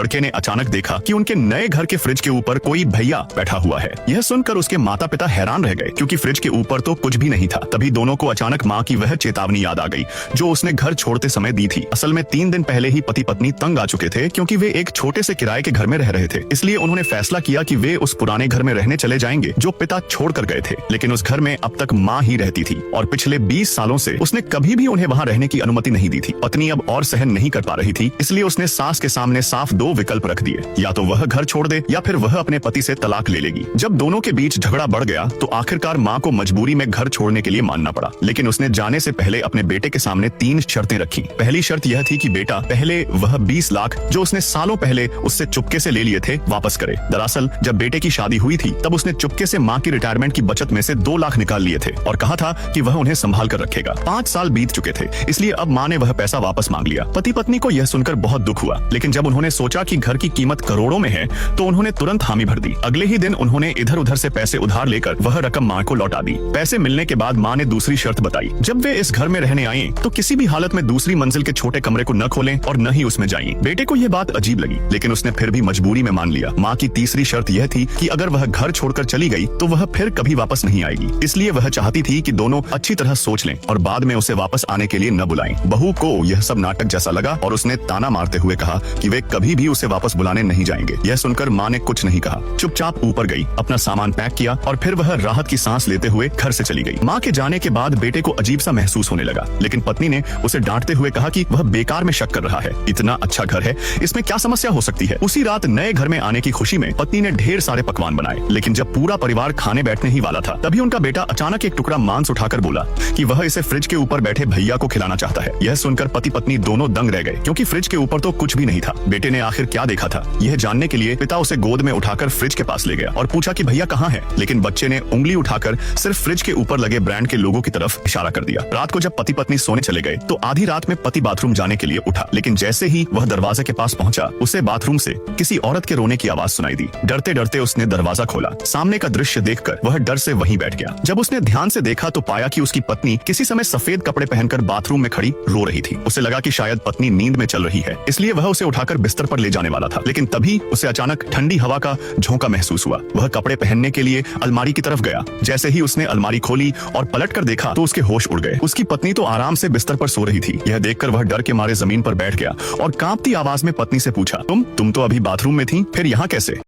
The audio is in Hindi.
लड़के ने अचानक देखा कि उनके नए घर के फ्रिज के ऊपर कोई भैया बैठा हुआ है। यह सुनकर उसके माता पिता हैरान रह गए, क्योंकि फ्रिज के ऊपर तो कुछ भी नहीं था। तभी दोनों को अचानक माँ की वह चेतावनी याद आ गई जो उसने घर छोड़ते समय दी थी। असल में 3 दिन पहले ही पति पत्नी तंग आ चुके थे, क्योंकि वे एक छोटे से किराए के घर में रह रहे थे। इसलिए उन्होंने फैसला किया कि वे उस पुराने घर में रहने चले जाएंगे जो पिता छोड़ कर गए थे। लेकिन उस घर में अब तक माँ ही रहती थी और पिछले 20 सालों से उसने कभी भी उन्हें वहाँ रहने की अनुमति नहीं दी थी। पत्नी अब और सहन नहीं कर पा रही थी, इसलिए उसने सास के सामने साफ 2 विकल्प रख दिए, या तो वह घर छोड़ दे या फिर वह अपने पति से तलाक ले लेगी। जब दोनों के बीच झगड़ा बढ़ गया तो आखिरकार माँ को मजबूरी में घर छोड़ने के लिए मानना पड़ा। लेकिन उसने जाने से पहले अपने बेटे के सामने 3 शर्तें रखी। पहली शर्त यह थी कि बेटा पहले वह 20 लाख जो उसने सालों पहले उससे चुपके से ले लिए थे वापस करे। दरअसल जब बेटे की शादी हुई थी तब उसने चुपके से माँ की रिटायरमेंट की बचत में से 2 लाख निकाल लिए थे और कहा था कि वह उन्हें संभाल कर रखेगा। 5 साल बीत चुके थे, इसलिए अब माँ ने वह पैसा वापस मांग लिया। पति पत्नी को यह सुनकर बहुत दुख हुआ, लेकिन जब उन्होंने सोचा कि घर की कीमत करोड़ों में है तो उन्होंने तुरंत हामी भर दी। अगले ही दिन उन्होंने इधर उधर से पैसे उधार लेकर वह रकम माँ को लौटा दी। पैसे मिलने के बाद माँ ने दूसरी शर्त बताई, जब वे इस घर में रहने आए तो किसी भी हालत में दूसरी मंजिल के छोटे कमरे को न खोलें और न ही उसमें जाएं। बेटे को यह बात अजीब लगी, लेकिन उसने फिर भी मजबूरी में मान लिया। माँ की तीसरी शर्त यह थी कि अगर वह घर छोड़कर चली गई तो वह फिर कभी वापस नहीं आएगी। इसलिए वह चाहती थी कि दोनों अच्छी तरह सोच लें और बाद में उसे वापस आने के लिए न बुलाएं। बहू को यह सब नाटक जैसा लगा और उसने ताना मारते हुए कहा कि वे कभी भी उसे वापस बुलाने नहीं जाएंगे। यह सुनकर माँ ने कुछ नहीं कहा, चुपचाप ऊपर गई, अपना सामान पैक किया और फिर वह राहत की सांस लेते हुए घर से चली गई। माँ के जाने के बाद बेटे को अजीब सा महसूस होने लगा, लेकिन पत्नी ने उसे डांटते हुए कहा कि वह बेकार में शक कर रहा है। इतना अच्छा घर है, इसमें क्या समस्या हो सकती है। उसी रात नए घर में आने की खुशी में पत्नी ने ढेर सारे पकवान बनाए, लेकिन जब पूरा परिवार खाने बैठने ही वाला था तभी उनका बेटा अचानक एक टुकड़ा मांस उठाकर बोला कि वह इसे फ्रिज के ऊपर बैठे भैया को खिलाना चाहता है। यह सुनकर पति पत्नी दोनों दंग रह गए, क्योंकि फ्रिज के ऊपर तो कुछ भी नहीं था। बेटे ने आखिर क्या देखा था, यह जानने के लिए पिता उसे गोद में उठाकर फ्रिज के पास ले गया और पूछा कि भैया कहाँ है। लेकिन बच्चे ने उंगली उठाकर सिर्फ फ्रिज के ऊपर लगे ब्रांड के लोगों की तरफ इशारा कर दिया। रात को जब पति पत्नी सोने चले गए तो आधी रात में पति बाथरूम जाने के लिए उठा, लेकिन जैसे ही वह दरवाजे के पास पहुंचा उसे बाथरूम से किसी औरत के रोने की आवाज सुनाई दी। डरते डरते उसने दरवाजा खोला। सामने का दृश्य देखकर वह डर से वहीं बैठ गया। जब उसने ध्यान से देखा तो पाया कि उसकी पत्नी किसी समय सफेद कपड़े पहनकर बाथरूम में खड़ी रो रही थी। उसे लगा कि शायद पत्नी नींद में चल रही है, इसलिए वह उसे उठाकर बिस्तर पर ले जाने वाला था। लेकिन तभी उसे अचानक ठंडी हवा का झोंका महसूस हुआ। वह कपड़े पहनने के लिए अलमारी की तरफ गया। जैसे ही उसने अलमारी खोली और पलट कर देखा तो उसके होश उड़ गए। उसकी पत्नी तो आराम से बिस्तर पर सो रही थी। यह देखकर वह डर के मारे जमीन पर बैठ गया और कांपती आवाज में पत्नी से पूछा, तुम तो अभी बाथरूम में थी, फिर यहाँ कैसे?